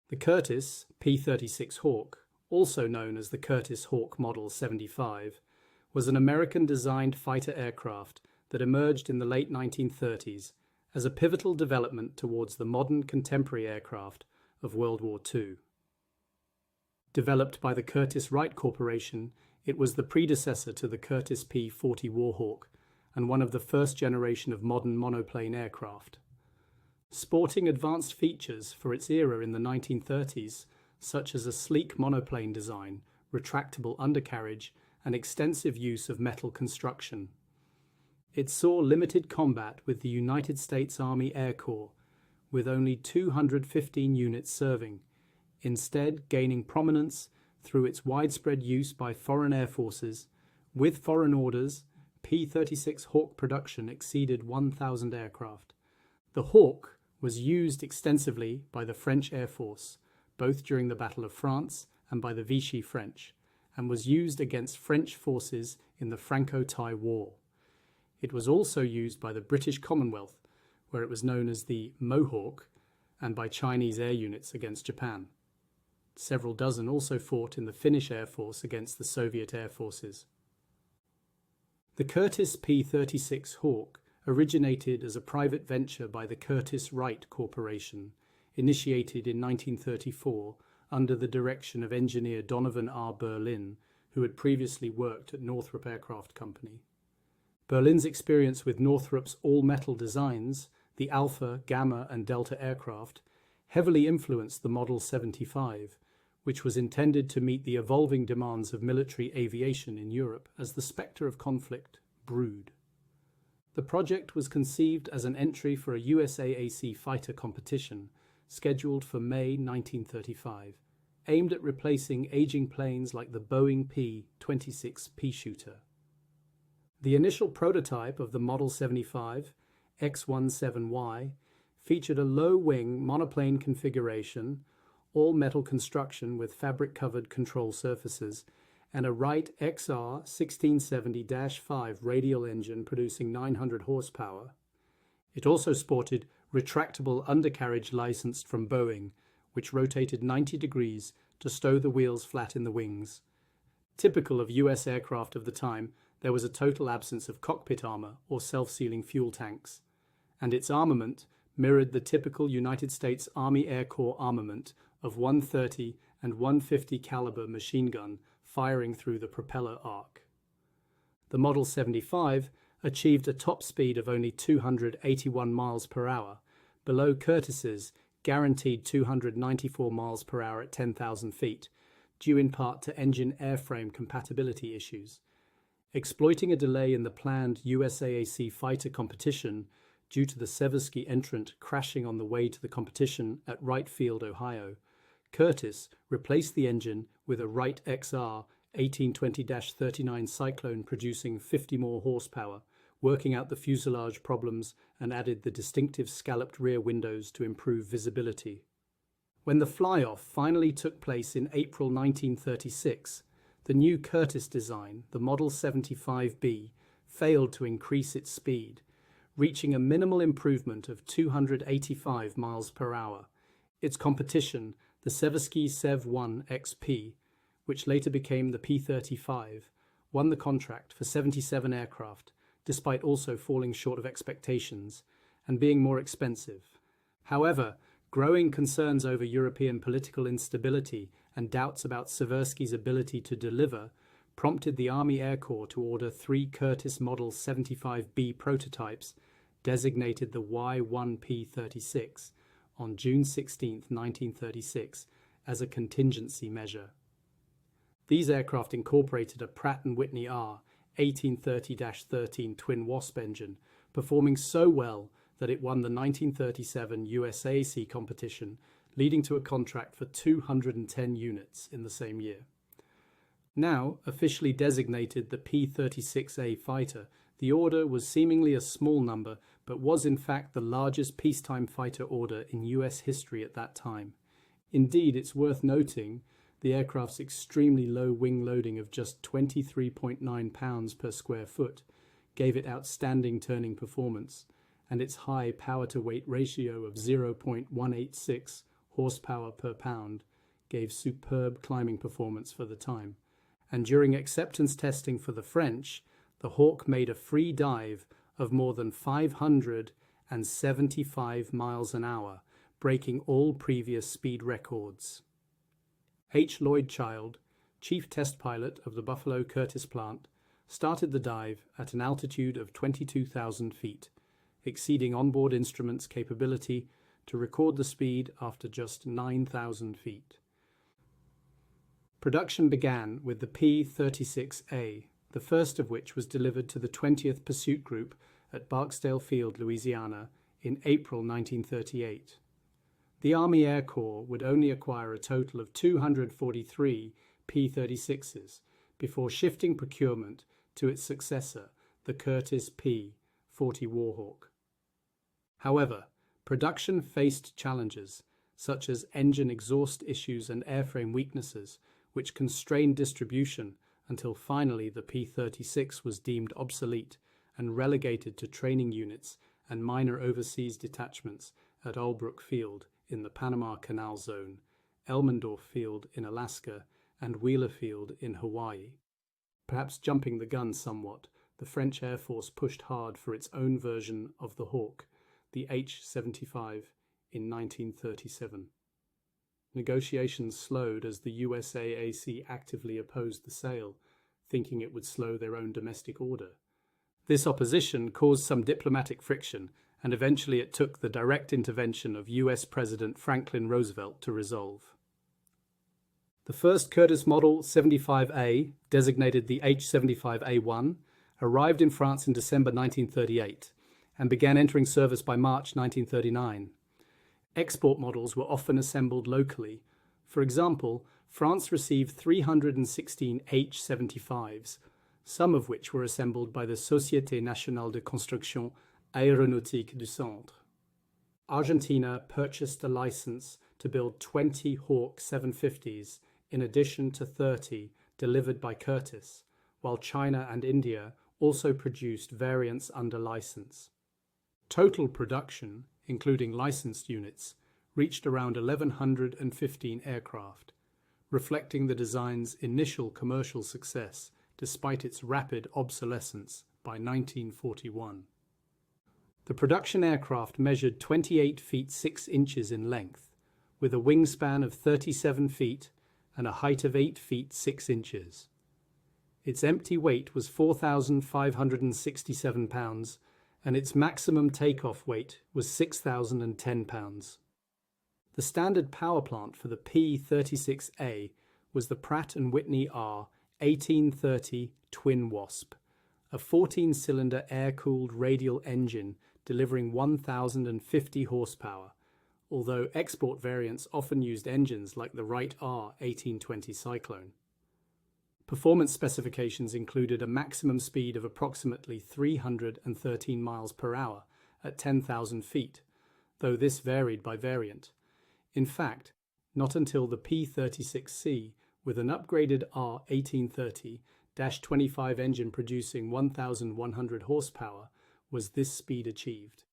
The Curtiss P-36 Hawk, also known as the Curtiss Hawk Model 75, was an American-designed fighter aircraft that emerged in the late 1930s as a pivotal development towards the modern contemporary aircraft of World War II. Developed by the Curtiss-Wright Corporation, it was the predecessor to the Curtiss P-40 Warhawk and one of the first generation of modern monoplane aircraft. Sporting advanced features for its era in the 1930s, such as a sleek monoplane design, retractable undercarriage, and extensive use of metal construction. It saw limited combat with the United States Army Air Corps, with only 215 units serving, instead gaining prominence through its widespread use by foreign air forces. With foreign orders, P-36 Hawk production exceeded 1,000 aircraft. The Hawk was used extensively by the French Air Force, both during the Battle of France and by the Vichy French, and was used against French forces in the Franco-Thai War. It was also used by the British Commonwealth, where it was known as the Mohawk, and by Chinese air units against Japan. Several dozen also fought in the Finnish Air Force against the Soviet air forces. The Curtiss P-36 Hawk originated as a private venture by the Curtiss-Wright Corporation, initiated in 1934 under the direction of engineer Donovan R. Berlin, who had previously worked at Northrop Aircraft Company. Berlin's experience with Northrop's all-metal designs, the Alpha, Gamma, and Delta aircraft, heavily influenced the Model 75, which was intended to meet the evolving demands of military aviation in Europe as the spectre of conflict brewed. The project was conceived as an entry for a USAAC fighter competition scheduled for May 1935, aimed at replacing aging planes like the Boeing P-26 Peashooter. The initial prototype of the Model 75, X-17Y, featured a low-wing monoplane configuration, all-metal construction with fabric-covered control surfaces, and a Wright XR 1670-5 radial engine producing 900 horsepower. It also sported retractable undercarriage licensed from Boeing, which rotated 90 degrees to stow the wheels flat in the wings. Typical of US aircraft of the time, there was a total absence of cockpit armor or self-sealing fuel tanks, and its armament mirrored the typical United States Army Air Corps armament of 130 and 150 caliber machine gun firing through the propeller arc. The Model 75 achieved a top speed of only 281 miles per hour, below Curtiss's guaranteed 294 miles per hour at 10,000 feet, due in part to engine airframe compatibility issues. Exploiting a delay in the planned USAAC fighter competition due to the Seversky entrant crashing on the way to the competition at Wright Field, Ohio, Curtiss replaced the engine with a Wright XR 1820-39 Cyclone producing 50 more horsepower, working out the fuselage problems, and added the distinctive scalloped rear windows to improve visibility. When the fly-off finally took place in April 1936, the new Curtiss design, the Model 75B, failed to increase its speed, reaching a minimal improvement of 285 miles per hour. Its competition, the Seversky Sev-1 XP, which later became the P-35, won the contract for 77 aircraft, despite also falling short of expectations and being more expensive. However, growing concerns over European political instability and doubts about Seversky's ability to deliver prompted the Army Air Corps to order 3 Curtiss Model 75B prototypes, designated the Y-1P-36, on June 16, 1936, as a contingency measure. These aircraft incorporated a Pratt Whitney R-1830-13 twin Wasp engine, performing so well that it won the 1937 USAAC competition, leading to a contract for 210 units in the same year. Now officially designated the P-36A fighter, the order was seemingly a small number, but was in fact the largest peacetime fighter order in US history at that time. Indeed, it's worth noting the aircraft's extremely low wing loading of just 23.9 pounds per square foot gave it outstanding turning performance, and its high power-to-weight ratio of 0.186, horsepower per pound gave superb climbing performance for the time, and during acceptance testing for the French, the Hawk made a free dive of more than 575 miles an hour, breaking all previous speed records. H. Lloyd Child, chief test pilot of the Buffalo Curtiss plant, started the dive at an altitude of 22,000 feet, exceeding onboard instruments' capability to record the speed after just 9,000 feet. Production began with the P-36A, the first of which was delivered to the 20th Pursuit Group at Barksdale Field, Louisiana, in April 1938. The Army Air Corps would only acquire a total of 243 P-36s before shifting procurement to its successor, the Curtiss P-40 Warhawk. However, production faced challenges such as engine exhaust issues and airframe weaknesses, which constrained distribution until finally the P-36 was deemed obsolete and relegated to training units and minor overseas detachments at Albrook Field in the Panama Canal Zone, Elmendorf Field in Alaska, and Wheeler Field in Hawaii. Perhaps jumping the gun somewhat, the French Air Force pushed hard for its own version of the Hawk, the H-75, in 1937. Negotiations slowed as the USAAC actively opposed the sale, thinking it would slow their own domestic order. This opposition caused some diplomatic friction, and eventually it took the direct intervention of US President Franklin Roosevelt to resolve. The first Curtiss Model 75A, designated the H-75A1, arrived in France in December 1938 and began entering service by March 1939. Export models were often assembled locally. For example, France received 316 H-75s, some of which were assembled by the Société Nationale de Construction Aéronautique du Centre. Argentina purchased a license to build 20 Hawk 750s in addition to 30 delivered by Curtiss, while China and India also produced variants under license. Total production, including licensed units, reached around 1,115 aircraft, reflecting the design's initial commercial success despite its rapid obsolescence by 1941. The production aircraft measured 28 feet 6 inches in length, with a wingspan of 37 feet and a height of 8 feet 6 inches. Its empty weight was 4,567 pounds, and its maximum takeoff weight was 6,010 pounds. The standard power plant for the P-36A was the Pratt Whitney R-1830 Twin Wasp, a 14-cylinder air-cooled radial engine delivering 1,050 horsepower, although export variants often used engines like the Wright R-1820 Cyclone. Performance specifications included a maximum speed of approximately 313 miles per hour at 10,000 feet, though this varied by variant. In fact, not until the P-36C, with an upgraded R-1830-25 engine producing 1,100 horsepower, was this speed achieved.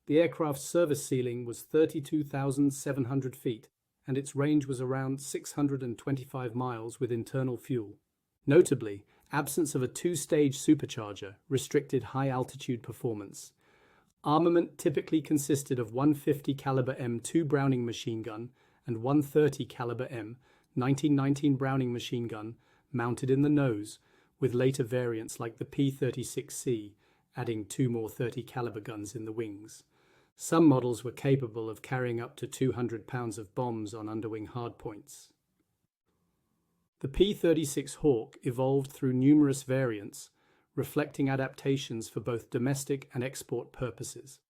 The aircraft's service ceiling was 32,700 feet, and its range was around 625 miles with internal fuel. Notably, absence of a two-stage supercharger restricted high-altitude performance. Armament typically consisted of 150 caliber M2 Browning machine gun and 130 caliber M 1919 Browning machine gun mounted in the nose, with later variants like the P-36C adding 2 more 30 caliber guns in the wings. Some models were capable of carrying up to 200 pounds of bombs on underwing hardpoints. The P-36 Hawk evolved through numerous variants, reflecting adaptations for both domestic and export purposes.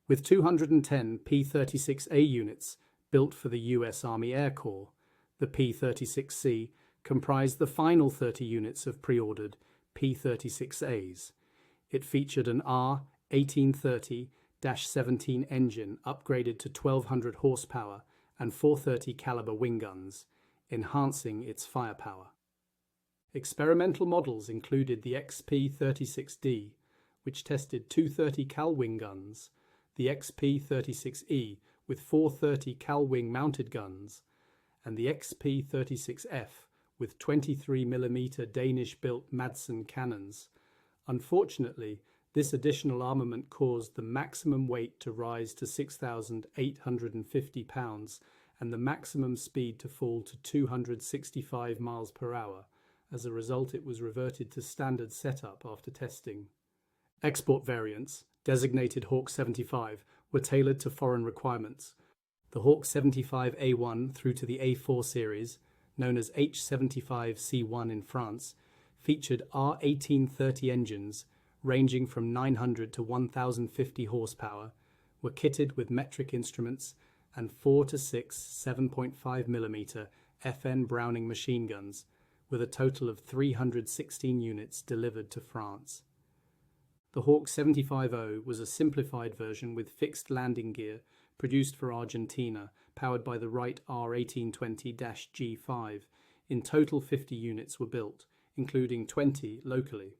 With 210 P-36A units built for the US Army Air Corps, the P-36C comprised the final 30 units of pre-ordered P-36As. It featured an R-1830-17 engine upgraded to 1,200 horsepower and 430 caliber wing guns, enhancing its firepower. Experimental models included the XP-36D, which tested 230 cal wing guns, the XP-36E, with 430 Cal-wing mounted guns, and the XP-36F with 23mm Danish-built Madsen cannons. Unfortunately, this additional armament caused the maximum weight to rise to 6,850 pounds and the maximum speed to fall to 265 miles per hour. As a result, it was reverted to standard setup after testing. Export variants, designated Hawk 75, were tailored to foreign requirements. The Hawk 75A1 through to the A4 series, known as H75C1 in France, featured R-1830 engines ranging from 900 to 1,050 horsepower, were kitted with metric instruments and 4 to 6 7.5mm FN Browning machine guns, with a total of 316 units delivered to France. The Hawk 75O was a simplified version with fixed landing gear produced for Argentina, powered by the Wright R-1820-G5. In total, 50 units were built, including 20 locally.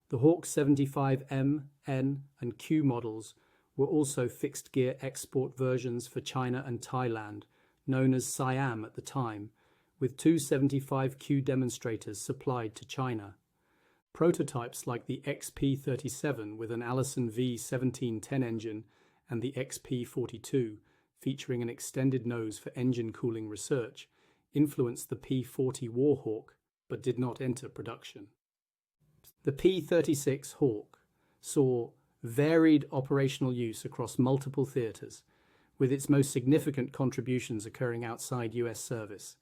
The Hawk 75M, N, and Q models were also fixed-gear export versions for China and Thailand, known as Siam at the time, with two 75Q demonstrators supplied to China. Prototypes like the XP-37 with an Allison V1710 engine and the XP-42, featuring an extended nose for engine cooling research, influenced the P-40 Warhawk, but did not enter production. The P-36 Hawk saw varied operational use across multiple theatres, with its most significant contributions occurring outside US service.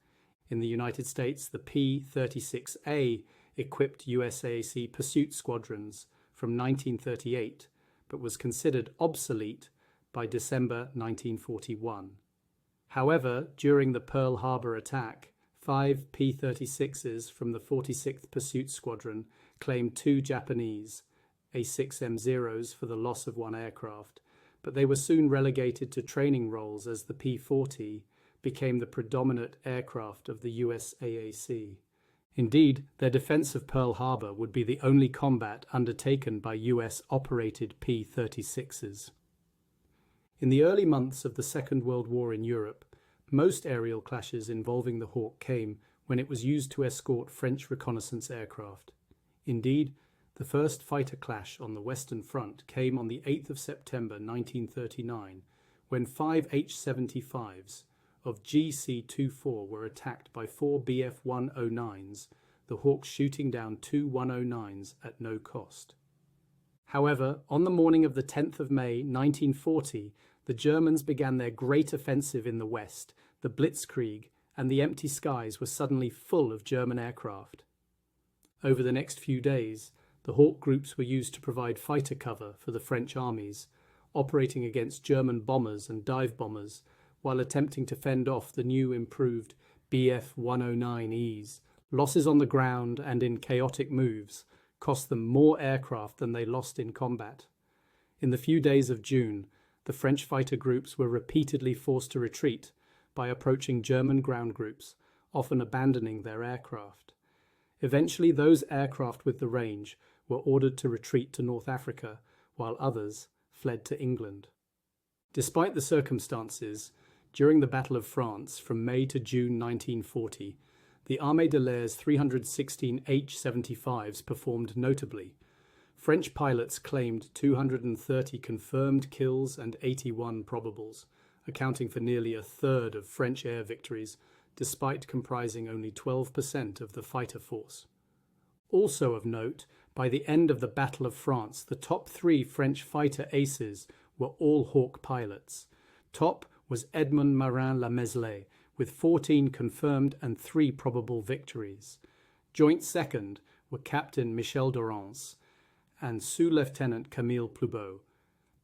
In the United States, the P-36A equipped USAC pursuit squadrons from 1938, but was considered obsolete by December 1941. However, during the Pearl Harbor attack, 5 P-36s from the 46th Pursuit Squadron claimed 2 Japanese A6M0s for the loss of 1 aircraft, but they were soon relegated to training roles as the P-40 became the predominant aircraft of the USAAC. Indeed, their defense of Pearl Harbor would be the only combat undertaken by US-operated P-36s. In the early months of the Second World War in Europe, most aerial clashes involving the Hawk came when it was used to escort French reconnaissance aircraft. Indeed, the first fighter clash on the Western Front came on the 8th of September 1939, when 5 H-75s of GC-24 were attacked by 4 Bf-109s, the Hawks shooting down 2 109s at no cost. However, on the morning of the 10th of May 1940, the Germans began their great offensive in the west. The Blitzkrieg and the empty skies were suddenly full of German aircraft. Over the next few days, the Hawk groups were used to provide fighter cover for the French armies, operating against German bombers and dive bombers, while attempting to fend off the new improved Bf-109Es. Losses on the ground and in chaotic moves cost them more aircraft than they lost in combat. In the few days of June, the French fighter groups were repeatedly forced to retreat by approaching German ground groups, often abandoning their aircraft. Eventually, those aircraft with the range were ordered to retreat to North Africa, while others fled to England. Despite the circumstances, during the Battle of France from May to June 1940, the Armée de l'Air's 316 H-75s performed notably. French pilots claimed 230 confirmed kills and 81 probables, accounting for nearly a third of French air victories, despite comprising only 12% of the fighter force. Also of note, by the end of the Battle of France, the top 3 French fighter aces were all Hawk pilots. Top was Edmond Marin-Lameslay, with 14 confirmed and 3 probable victories. Joint second were Captain Michel Dorrance and Sous-Lieutenant Camille Ploubeau,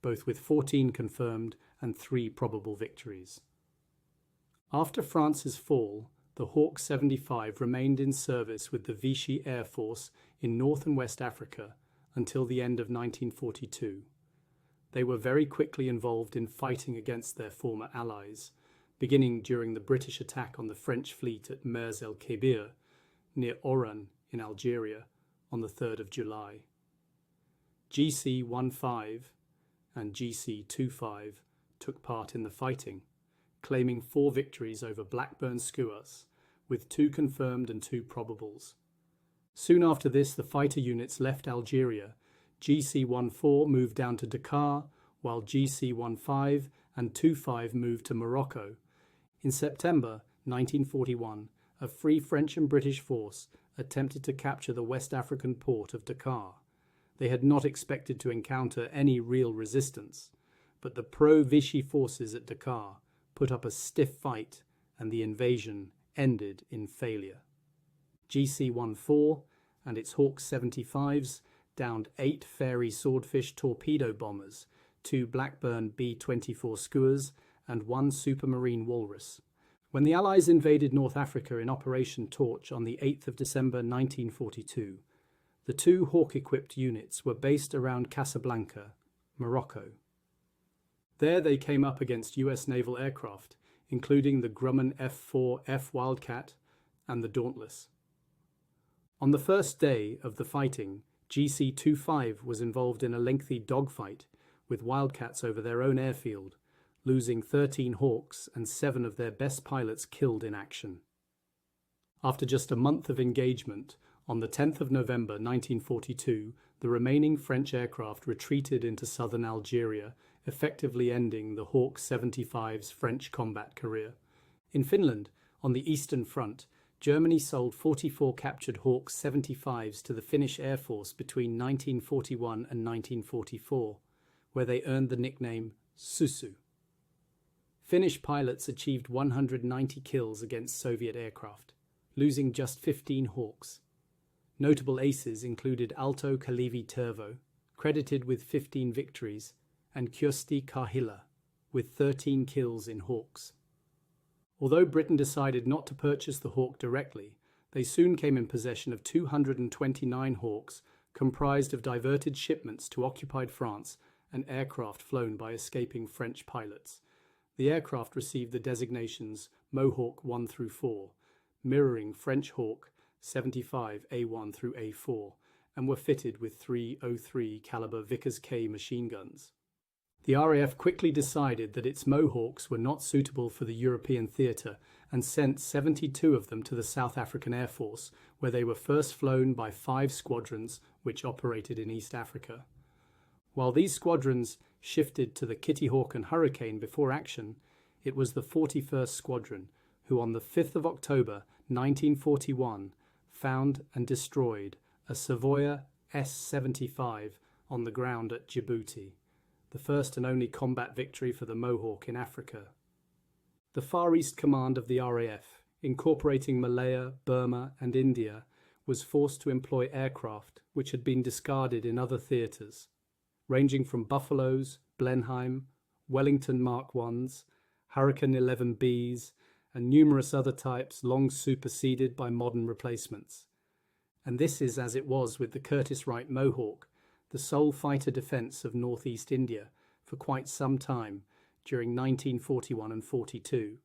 both with 14 confirmed and 3 probable victories. After France's fall, the Hawk 75 remained in service with the Vichy Air Force in North and West Africa until the end of 1942. They were very quickly involved in fighting against their former allies, beginning during the British attack on the French fleet at Mers el-Kébir, near Oran in Algeria, on the 3rd of July. GC-15 and GC-25 took part in the fighting, claiming 4 victories over Blackburn skuas, with 2 confirmed and 2 probables. Soon after this, the fighter units left Algeria. GC-14 moved down to Dakar, while GC-15 and 25 moved to Morocco. In September 1941, a Free French and British force attempted to capture the West African port of Dakar. They had not expected to encounter any real resistance, but the pro-Vichy forces at Dakar put up a stiff fight and the invasion ended in failure. GC-14 and its Hawk 75s downed 8 Fairey Swordfish torpedo bombers, 2 Blackburn B-24 skuas and 1 Supermarine Walrus. When the Allies invaded North Africa in Operation Torch on the 8th of December 1942, the 2 Hawk-equipped units were based around Casablanca, Morocco. There they came up against US naval aircraft, including the Grumman F-4F Wildcat and the Dauntless. On the first day of the fighting, GC-25 was involved in a lengthy dogfight with Wildcats over their own airfield, losing 13 Hawks and 7 of their best pilots killed in action. After just a month of engagement, on the 10th of November 1942, the remaining French aircraft retreated into southern Algeria, effectively ending the Hawk 75's French combat career. In Finland, on the Eastern Front, Germany sold 44 captured Hawk 75s to the Finnish Air Force between 1941 and 1944, where they earned the nickname Susu. Finnish pilots achieved 190 kills against Soviet aircraft, losing just 15 Hawks. Notable aces included Alto Kalevi Tervo, credited with 15 victories, and Kyösti Karhila, with 13 kills in Hawks. Although Britain decided not to purchase the Hawk directly, they soon came in possession of 229 Hawks, comprised of diverted shipments to occupied France and aircraft flown by escaping French pilots. The aircraft received the designations Mohawk 1 through 4, mirroring French Hawk 75 A1 through A4, and were fitted with 303 caliber Vickers K machine guns. The RAF quickly decided that its Mohawks were not suitable for the European theatre and sent 72 of them to the South African Air Force, where they were first flown by 5 squadrons which operated in East Africa. While these squadrons shifted to the Kitty Hawk and Hurricane before action, it was the 41st Squadron who on the 5th of October 1941 found and destroyed a Savoia S-75 on the ground at Djibouti, the first and only combat victory for the Mohawk in Africa. The Far East Command of the RAF, incorporating Malaya, Burma and India, was forced to employ aircraft which had been discarded in other theatres, ranging from Buffaloes, Blenheim, Wellington Mark Is, Hurricane 11Bs, and numerous other types long superseded by modern replacements. And this is as it was with the Curtiss-Wright Mohawk, the sole fighter defence of northeast India for quite some time during 1941 and 42.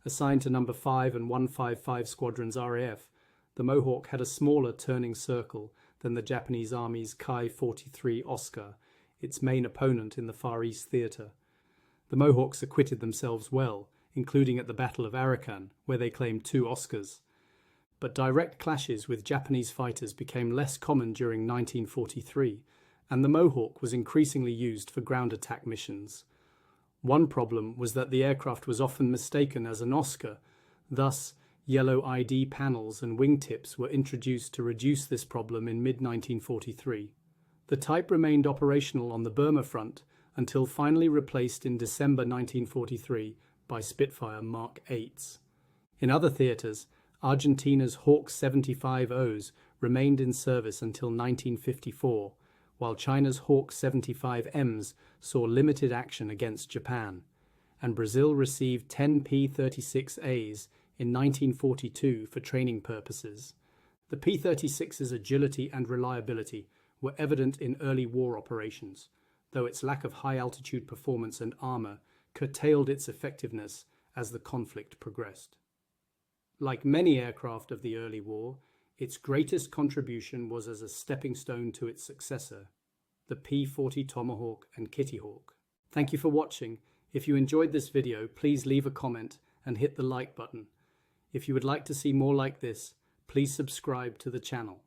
Assigned to No. 5 and 155 Squadrons RAF, the Mohawk had a smaller turning circle than the Japanese Army's Kai-43 Oscar, its main opponent in the Far East Theatre. The Mohawks acquitted themselves well, including at the Battle of Arakan, where they claimed 2 Oscars. But direct clashes with Japanese fighters became less common during 1943, and the Mohawk was increasingly used for ground attack missions. One problem was that the aircraft was often mistaken as an Oscar, thus yellow ID panels and wingtips were introduced to reduce this problem in mid-1943. The type remained operational on the Burma front until finally replaced in December 1943 by Spitfire Mark 8s. In other theatres, Argentina's Hawk 75Os remained in service until 1954, while China's Hawk 75Ms saw limited action against Japan, and Brazil received 10 P-36As in 1942 for training purposes. The P-36's agility and reliability were evident in early war operations, though its lack of high-altitude performance and armour curtailed its effectiveness as the conflict progressed. Like many aircraft of the early war, its greatest contribution was as a stepping stone to its successor, the P-40 Tomahawk and Kitty Hawk. Thank you for watching. If you enjoyed this video, please leave a comment and hit the like button. If you would like to see more like this, please subscribe to the channel.